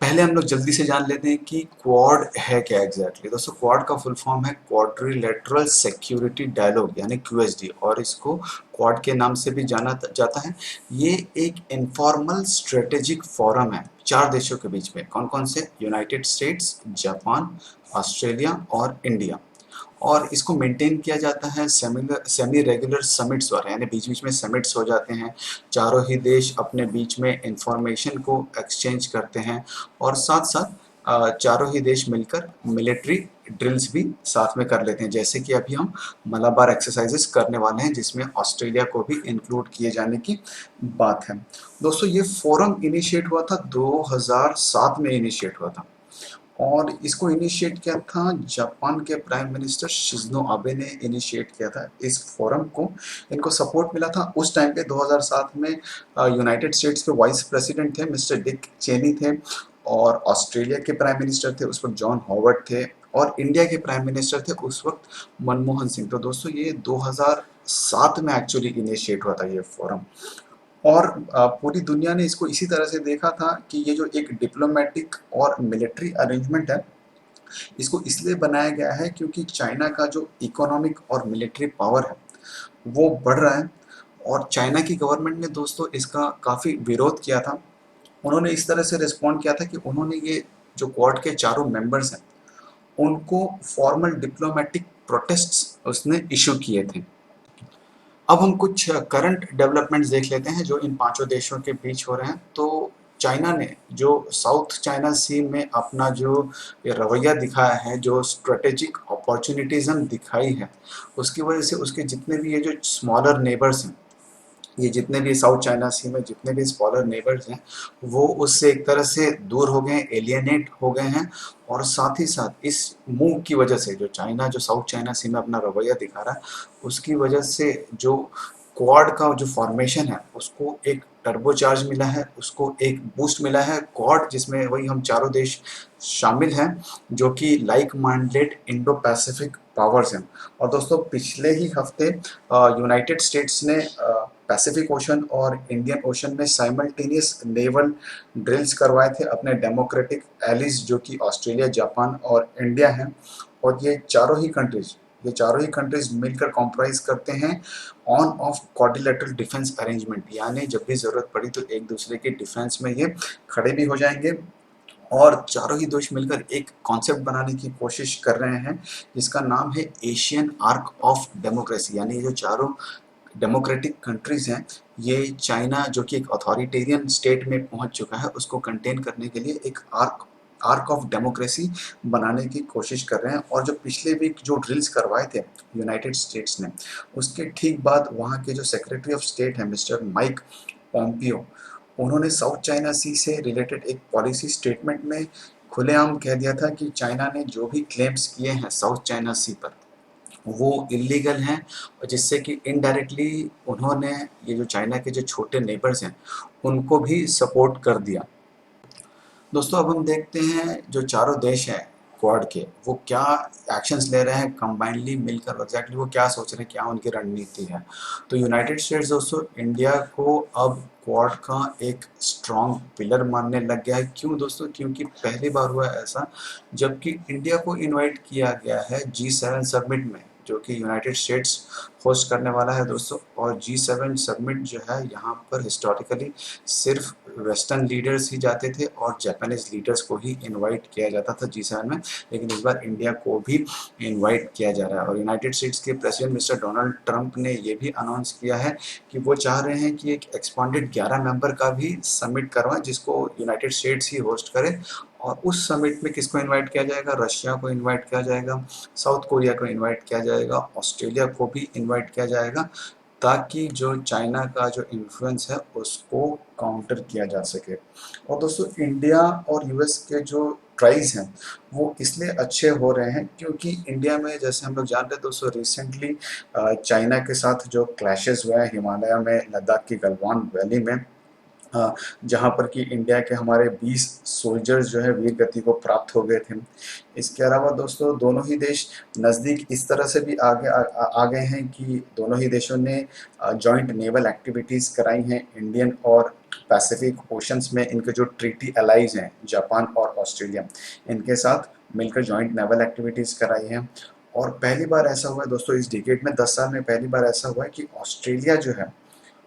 पहले हम लोग जल्दी से जान लेते हैं कि क्वाड है क्या एग्जैक्टली। दोस्तों क्वाड का फुल फॉर्म है क्वाड्रिलेटरल सिक्योरिटी डायलॉग यानी क्यूएसडी, और इसको क्वाड के नाम से भी जाना जाता है। ये एक इनफॉर्मल स्ट्रेटेजिक फोरम है चार देशों के बीच में। कौन कौन से? यूनाइटेड स्टेट्स, जापान, ऑस्ट्रेलिया और इंडिया। और इसको मेंटेन किया जाता है सेमी रेगुलर समिट्स द्वारा, यानी बीच बीच में समिट्स हो जाते हैं। चारों ही देश अपने बीच में इंफॉर्मेशन को एक्सचेंज करते हैं, और साथ साथ चारों ही देश मिलकर मिलिट्री ड्रिल्स भी साथ में कर लेते हैं, जैसे कि अभी हम मलाबार एक्सरसाइजेस करने वाले हैं, जिसमें ऑस्ट्रेलिया को भी इंक्लूड किए जाने की बात है। दोस्तों ये फोरम इनिशिएट हुआ था 2007 में इनिशिएट हुआ था, और इसको इनिशिएट किया था जापान के प्राइम मिनिस्टर शिंजो आबे ने इनिशिएट किया था इस फोरम को। इनको सपोर्ट मिला था उस टाइम पे 2007 में। यूनाइटेड स्टेट्स के वाइस प्रेसिडेंट थे मिस्टर डिक चेनी थे, और ऑस्ट्रेलिया के प्राइम मिनिस्टर थे उस वक्त जॉन हॉवर्ड थे, और इंडिया के प्राइम मिनिस्टर थे उस वक्त मनमोहन सिंह। तो दोस्तों ये 2007 में एक्चुअली इनिशिएट हुआ था ये फोरम। और पूरी दुनिया ने इसको इसी तरह से देखा था कि ये जो एक डिप्लोमेटिक और मिलिट्री अरेंजमेंट है, इसको इसलिए बनाया गया है क्योंकि चाइना का जो इकोनॉमिक और मिलिट्री पावर है वो बढ़ रहा है। और चाइना की गवर्नमेंट ने दोस्तों इसका काफ़ी विरोध किया था। उन्होंने इस तरह से रिस्पॉन्ड किया था कि उन्होंने ये जो क्वाड के चारों मेंबर्स हैं उनको फॉर्मल डिप्लोमेटिक प्रोटेस्ट्स उसने इशू किए थे। अब हम कुछ करंट डेवलपमेंट्स देख लेते हैं जो इन पांचों देशों के बीच हो रहे हैं। तो चाइना ने जो साउथ चाइना सी में अपना जो ये रवैया दिखाया है, जो स्ट्रेटेजिक अपॉर्चुनिटीज़म दिखाई है, उसकी वजह से उसके जितने भी ये जो स्मॉलर नेबर्स हैं, ये जितने भी साउथ चाइना सी में जितने भी स्मॉलर नेबर्स हैं, वो उससे एक तरह से दूर हो गए हैं, एलियनेट हो गए हैं। और साथ ही साथ इस मूव की वजह से जो चाइना जो साउथ चाइना सी में अपना रवैया दिखा रहा है, उसकी वजह से जो क्वाड का जो फॉर्मेशन है उसको एक टर्बोचार्ज मिला है, उसको एक बूस्ट मिला है। क्वाड जिसमें वही हम चारों देश शामिल हैं जो कि like minded Indo Pacific powers हैं। और दोस्तों पिछले ही हफ्ते यूनाइटेड स्टेट्स ने पैसिफिक ओशन और इंडियन ओशन में साइमल्टेनियस नेवल ड्रिल्स करवाए थे अपने डेमोक्रेटिक एलिज जो कि ऑस्ट्रेलिया, जापान और इंडिया हैं। और ये चारों ही कंट्रीज मिलकर कॉम्प्राइज करते हैं on off quadrilateral defence arrangement, यानी जब भी ज़रूरत पड़ी तो एक दूसरे के डिफेंस में ये खड़े भी हो जाएंगे। और चारों ही देश मिलकर एक कॉन्सेप्ट बनाने की कोशिश कर रहे हैं जिसका नाम है एशियन आर्क ऑफ डेमोक्रेसी, यानी ये जो चारों डेमोक्रेटिक कंट्रीज हैं, ये चाइना जो कि एक अथॉरिटेरियन स्टेट में पहुंच चुका है उसको कंटेन करने के लिए एक आर्क आर्क ऑफ डेमोक्रेसी बनाने की कोशिश कर रहे हैं। और जो पिछले वीक जो ड्रिल्स करवाए थे यूनाइटेड स्टेट्स ने, उसके ठीक बाद वहाँ के जो सेक्रेटरी ऑफ स्टेट हैं मिस्टर माइक पॉम्पियो, उन्होंने साउथ चाइना सी से रिलेटेड एक पॉलिसी स्टेटमेंट में खुलेआम कह दिया था कि चाइना ने जो भी क्लेम्स किए हैं साउथ चाइना सी पर वो इलीगल हैं, और जिससे कि इनडायरेक्टली उन्होंने ये जो चाइना के जो छोटे नेबर्स हैं उनको भी सपोर्ट कर दिया। दोस्तों अब हम देखते हैं जो चारों देश हैं क्वाड के, वो क्या एक्शंस ले रहे हैं कंबाइनली मिलकर, एग्जैक्टली वो क्या सोच रहे हैं, क्या उनकी रणनीति है। तो यूनाइटेड स्टेट्स दोस्तों इंडिया को अब क्वाड का एक स्ट्रॉन्ग पिलर मानने लग गया है। क्यों दोस्तों? क्योंकि पहली बार हुआ है ऐसा जबकि इंडिया को इनवाइट किया गया है G7 समिट में, जो कि यूनाइटेड स्टेट्स होस्ट करने वाला है दोस्तों। और G7 समिट जो है यहाँ पर हिस्टोरिकली सिर्फ वेस्टर्न लीडर्स ही जाते थे और जापानीज लीडर्स को ही इनवाइट किया जाता था G7 में, लेकिन इस बार इंडिया को भी इनवाइट किया जा रहा है। और यूनाइटेड स्टेट्स के प्रेसिडेंट मिस्टर डोनाल्ड ट्रंप ने ये भी अनाउंस किया है कि वो चाह रहे हैं कि एक एक्सपांडेड 11 मेंबर का भी समिट करवाएं जिसको यूनाइटेड स्टेट्स ही होस्ट करे। और उस समिट में किसको इनवाइट किया जाएगा? रशिया को इनवाइट किया जाएगा, साउथ कोरिया को इनवाइट किया जाएगा, ऑस्ट्रेलिया को भी इनवाइट किया जाएगा, ताकि जो चाइना का जो इन्फ्लुएंस है उसको काउंटर किया जा सके। और दोस्तों इंडिया और यूएस के जो ट्राइज हैं वो इसलिए अच्छे हो रहे हैं क्योंकि इंडिया में जैसे हम लोग जानते हैं दोस्तों रिसेंटली चाइना के साथ जो क्लैशेस हुए हैं हिमालय में, लद्दाख की गलवान वैली में, जहाँ पर कि इंडिया के हमारे 20 सोल्जर्स जो है वीर गति को प्राप्त हो गए थे। इसके अलावा दोस्तों दोनों ही देश नज़दीक इस तरह से भी आ गए हैं कि दोनों ही देशों ने जॉइंट नेवल एक्टिविटीज़ कराई हैं इंडियन और पैसिफिक ओशंस में। इनके जो ट्रीटी अलाइज हैं जापान और ऑस्ट्रेलिया, इनके साथ मिलकर जॉइंट नेवल एक्टिविटीज़ कराई हैं। और पहली बार ऐसा हुआ है दोस्तों इस डिकेड में, 10 साल में पहली बार ऐसा हुआ है कि ऑस्ट्रेलिया जो है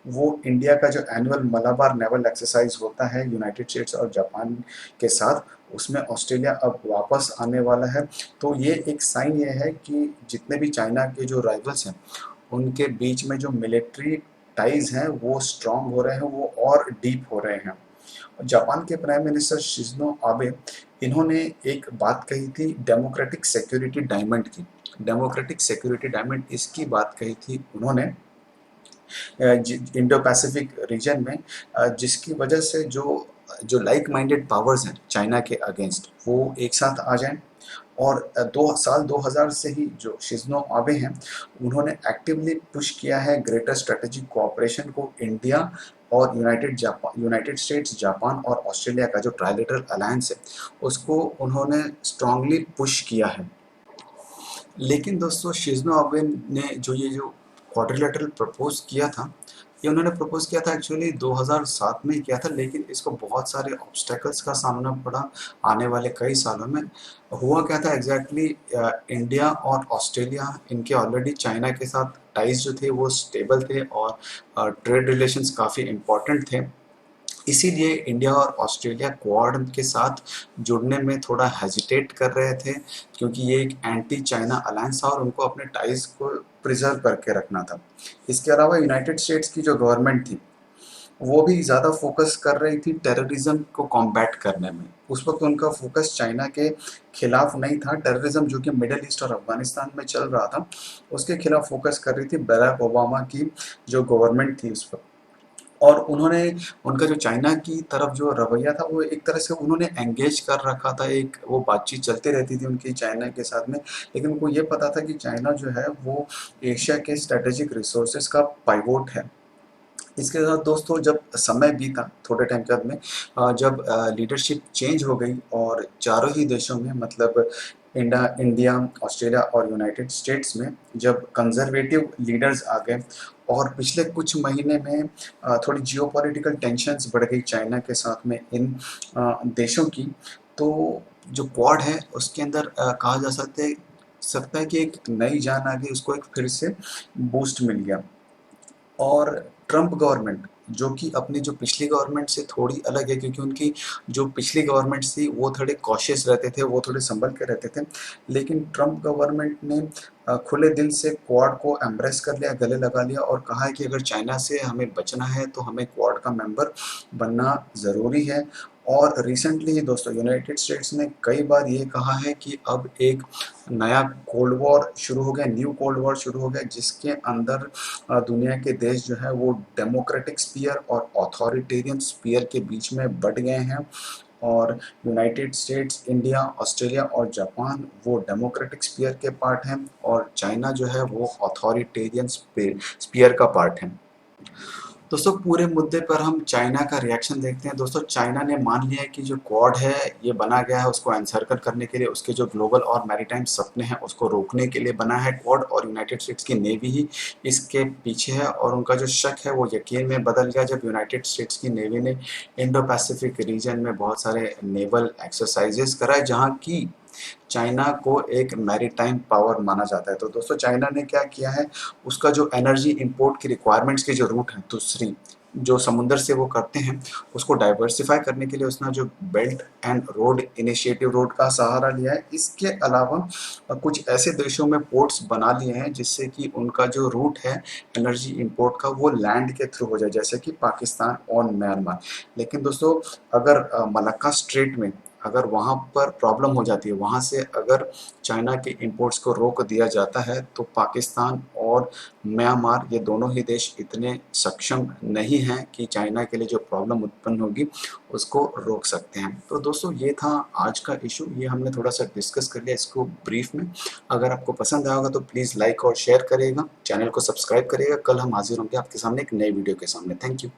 वो इंडिया का जो एनुअल मलाबार नेवल एक्सरसाइज होता है यूनाइटेड स्टेट्स और जापान के साथ, उसमें ऑस्ट्रेलिया अब वापस आने वाला है। तो ये एक साइन ये है कि जितने भी चाइना के जो राइवल्स हैं उनके बीच में जो मिलिट्री टाइज हैं वो स्ट्रांग हो रहे हैं, वो और डीप हो रहे हैं। जापान के प्राइम मिनिस्टर शिंजो आबे, इन्होंने एक बात कही थी डेमोक्रेटिक सिक्योरिटी डायमंड की। डेमोक्रेटिक सिक्योरिटी डायमंड इसकी बात कही थी उन्होंने इंडो पैसिफिक रीजन में, जिसकी वजह से जो जो लाइक माइंडेड पावर्स हैं चाइना के अगेंस्ट वो एक साथ आ जाएं। और 2000 से ही जो शिंजो आबे हैं उन्होंने एक्टिवली पुश किया है ग्रेटर स्ट्रेटेजिक कोऑपरेशन को। इंडिया और यूनाइटेड स्टेट्स, जापान और ऑस्ट्रेलिया का जो ट्राइलेटरल अलायंस है उसको उन्होंने स्ट्रांगली पुश किया है। लेकिन दोस्तों शिंजो आबे ने जो क्वाड्रिलेटरल प्रपोज किया था, ये उन्होंने प्रपोज किया था एक्चुअली 2007 में ही किया था, लेकिन इसको बहुत सारे ऑब्स्टेकल्स का सामना पड़ा आने वाले कई सालों में। हुआ क्या था एग्जैक्टली, इंडिया और ऑस्ट्रेलिया इनके ऑलरेडी चाइना के साथ टाइज जो थे वो स्टेबल थे और ट्रेड रिलेशंस काफ़ी इम्पोर्टेंट थे। इसीलिए इंडिया और ऑस्ट्रेलिया क्वाड के साथ जुड़ने में थोड़ा हेजिटेट कर रहे थे, क्योंकि ये एक एंटी चाइना अलायंस था और उनको अपने टाइज को प्रिजर्व करके रखना था। इसके अलावा यूनाइटेड स्टेट्स की जो गवर्नमेंट थी वो भी ज़्यादा फोकस कर रही थी टेररिज्म को कॉम्बैट करने में। उस वक्त उनका फोकस चाइना के खिलाफ नहीं था, टेररिज्म जो कि मिडिल ईस्ट और अफगानिस्तान में चल रहा था उसके खिलाफ फोकस कर रही थी बराक ओबामा की जो गवर्नमेंट थी उस वक्त। और उन्होंने उनका जो चाइना की तरफ जो रवैया था वो एक तरह से उन्होंने एंगेज कर रखा था, एक वो बातचीत चलती रहती थी उनकी चाइना के साथ में। लेकिन उनको ये पता था कि चाइना जो है वो एशिया के स्ट्रेटेजिक रिसोर्सेज का पाइवोट है। इसके साथ दोस्तों जब समय बीता थोड़े टाइम के बाद में, जब लीडरशिप चेंज हो गई और चारों ही देशों में मतलब इंडिया, ऑस्ट्रेलिया और यूनाइटेड स्टेट्स में जब कंजर्वेटिव लीडर्स आ गए और पिछले कुछ महीने में थोड़ी जियोपॉलिटिकल टेंशन्स बढ़ गई चाइना के साथ में इन देशों की, तो जो क्वाड है उसके अंदर कहा जा सकता है कि एक नई जान आ गई, उसको एक फिर से बूस्ट मिल गया। और ट्रंप गवर्नमेंट जो कि अपनी जो पिछली गवर्नमेंट से थोड़ी अलग है, क्योंकि उनकी जो पिछली गवर्नमेंट थी वो थोड़े कॉशियस रहते थे, वो थोड़े संभल के रहते थे। लेकिन ट्रंप गवर्नमेंट ने खुले दिल से क्वाड को एम्ब्रेस कर लिया, गले लगा लिया और कहा है कि अगर चाइना से हमें बचना है तो हमें क्वाड का मेंबर बनना ज़रूरी है। और रिसेंटली ही दोस्तों यूनाइटेड स्टेट्स ने कई बार ये कहा है कि अब एक नया कोल्ड वॉर शुरू हो गया, न्यू कोल्ड वॉर शुरू हो गया, जिसके अंदर दुनिया के देश जो है वो डेमोक्रेटिक स्फीयर और ऑथोरिटेरियन स्फीयर के बीच में बट गए हैं। और यूनाइटेड स्टेट्स, इंडिया, ऑस्ट्रेलिया और जापान वो डेमोक्रेटिक स्फीयर के पार्ट हैं और चाइना जो है वो ऑथोरिटेरियन स्फीयर का पार्ट है। दोस्तों पूरे मुद्दे पर हम चाइना का रिएक्शन देखते हैं। दोस्तों चाइना ने मान लिया है कि जो क्वाड है ये बना गया है उसको एनसर्कल करने के लिए, उसके जो ग्लोबल और मैरीटाइम सपने हैं उसको रोकने के लिए बना है क्वाड, और यूनाइटेड स्टेट्स की नेवी ही इसके पीछे है। और उनका जो शक है वो यकीन में बदल गया जब यूनाइटेड स्टेट्स की नेवी ने इंडो पैसिफिक रीजन में बहुत सारे नेवल एक्सरसाइजेस कराए जहाँ की चाइना को एक मैरीटाइम पावर माना जाता है। तो दोस्तों चाइना ने क्या किया है, उसका जो एनर्जी इंपोर्ट की रिक्वायरमेंट्स की जो रूट है दूसरी जो समुंदर से वो करते हैं उसको डाइवर्सिफाई करने के लिए उसने जो belt and road initiative, road का सहारा लिया है। इसके अलावा कुछ ऐसे देशों में पोर्ट्स बना लिए हैं जिससे कि उनका जो रूट है एनर्जी इंपोर्ट का वो लैंड के थ्रू हो जाए, जैसे कि पाकिस्तान और म्यांमार। लेकिन दोस्तों अगर मलक्का स्ट्रेट में अगर वहाँ पर प्रॉब्लम हो जाती है, वहाँ से अगर चाइना के इंपोर्ट्स को रोक दिया जाता है तो पाकिस्तान और म्यांमार ये दोनों ही देश इतने सक्षम नहीं हैं कि चाइना के लिए जो प्रॉब्लम उत्पन्न होगी उसको रोक सकते हैं। तो दोस्तों ये था आज का इशू, ये हमने थोड़ा सा डिस्कस कर लिया इसको ब्रीफ में। अगर आपको पसंद आया होगा तो प्लीज़ लाइक और शेयर करिएगा, चैनल को सब्सक्राइब करिएगा। कल हम हाजिर होंगे आपके सामने एक नई वीडियो के सामने। Thank you.